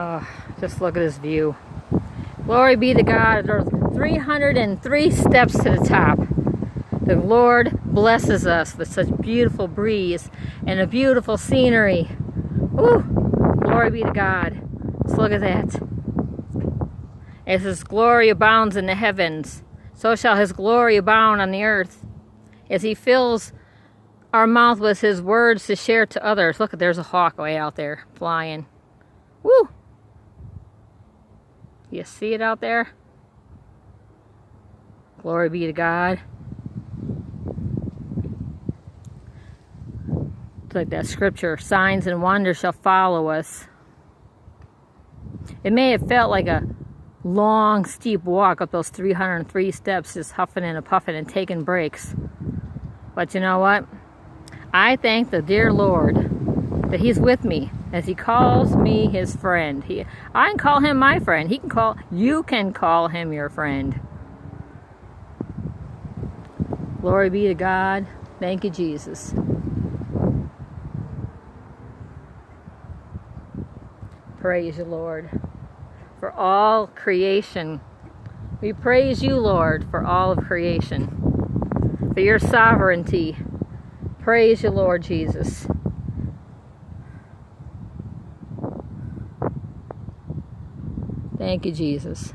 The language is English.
Oh, just look at this view. Glory be to God. There's 303 steps to the top. The Lord blesses us with such beautiful breeze and a beautiful scenery. Woo! Glory be to God. Let's look at that. As His glory abounds in the heavens, so shall His glory abound on the earth. As He fills our mouth with His words to share to others. Look, there's a hawk way out there flying. Woo! You see it out there? Glory be to God. It's like that scripture, signs and wonders shall follow us. It may have felt like a long, steep walk up those 303 steps, just huffing and puffing and taking breaks. But you know what? I thank the dear Lord that He's with me as He calls me His friend. I can call Him my friend. You can call Him your friend. Glory be to God. Thank you, Jesus. Praise you, Lord, for all creation. We praise you, Lord, for all of creation, for your sovereignty. Praise you, Lord Jesus. Thank you, Jesus.